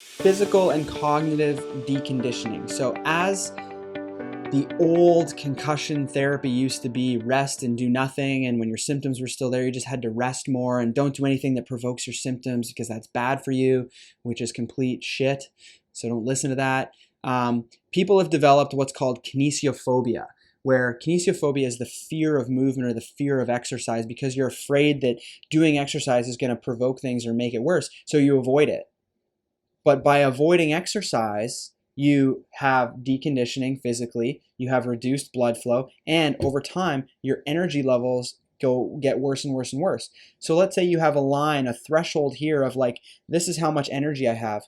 Physical and cognitive deconditioning. So as the old concussion therapy used to be rest and do nothing, and when your symptoms were still there, you just had to rest more and don't do anything that provokes your symptoms because that's bad for you, which is complete shit. So don't listen to that. People have developed what's called kinesiophobia, where kinesiophobia is the fear of movement or the fear of exercise because you're afraid that doing exercise is going to provoke things or make it worse, so you avoid it. But by avoiding exercise, you have deconditioning physically, you have reduced blood flow, and over time, your energy levels get worse and worse and worse. So let's say you have a line, a threshold here of like, this is how much energy I have.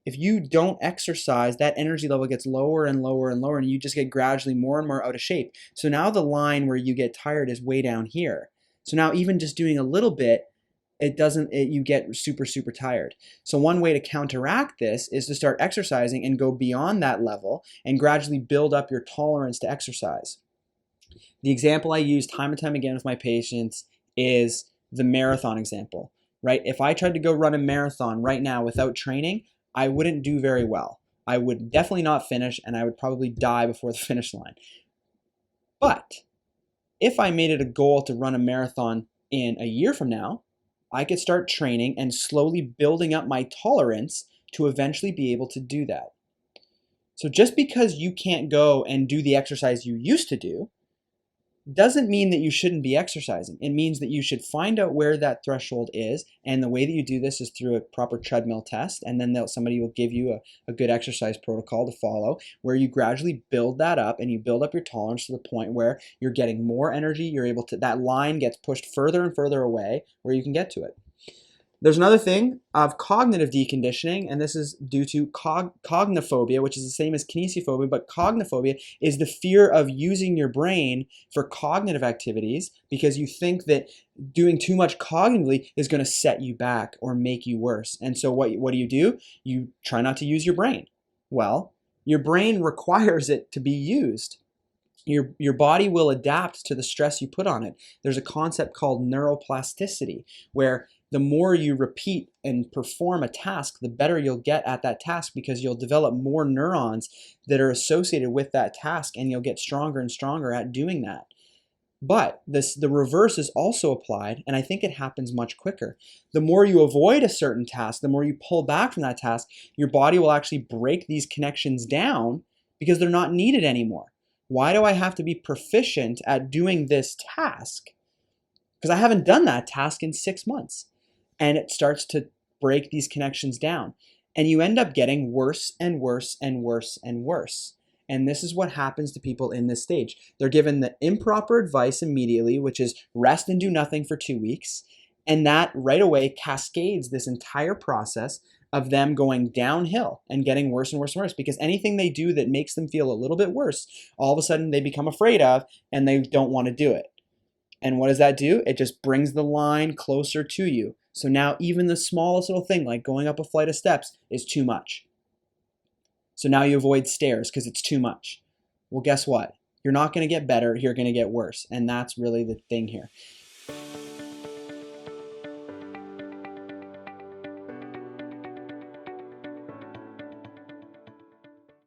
If you don't exercise, that energy level gets lower and lower and lower, and you just get gradually more and more out of shape. So now the line where you get tired is way down here. So now even just doing a little bit, you get super tired. So one way to counteract this is to start exercising and go beyond that level and gradually build up your tolerance to exercise. The example I use time and time again with my patients is the marathon example, right? If I tried to go run a marathon right now without training, I wouldn't do very well. I would definitely not finish, and I would probably die before the finish line. But if I made it a goal to run a marathon in a year from now, I could start training and slowly building up my tolerance to eventually be able to do that. So just because you can't go and do the exercise you used to do doesn't mean that you shouldn't be exercising. It means that you should find out where that threshold is, and the way that you do this is through a proper treadmill test, and then somebody will give you a good exercise protocol to follow, where you gradually build that up and you build up your tolerance to the point where you're getting more energy, you're able to, that line gets pushed further and further away where you can get to it. There's another thing of cognitive deconditioning, and this is due to cognophobia, which is the same as kinesiophobia, but cognophobia is the fear of using your brain for cognitive activities because you think that doing too much cognitively is going to set you back or make you worse. And so what do? You try not to use your brain. Well, your brain requires it to be used. Your body will adapt to the stress you put on it. There's a concept called neuroplasticity, where the more you repeat and perform a task, the better you'll get at that task because you'll develop more neurons that are associated with that task, and you'll get stronger and stronger at doing that. But the reverse is also applied, and I think it happens much quicker. The more you avoid a certain task, the more you pull back from that task, your body will actually break these connections down because they're not needed anymore. Why do I have to be proficient at doing this task? Because I haven't done that task in 6 months. And it starts to break these connections down. And you end up getting worse and worse and worse and worse. And this is what happens to people in this stage. They're given the improper advice immediately, which is rest and do nothing for 2 weeks. And that right away cascades this entire process of them going downhill and getting worse and worse and worse, because anything they do that makes them feel a little bit worse, all of a sudden they become afraid of and they don't want to do it. And what does that do? It just brings the line closer to you. So now even the smallest little thing like going up a flight of steps is too much. So now you avoid stairs because it's too much. Well, guess what? You're not going to get better, you're going to get worse. And that's really the thing here.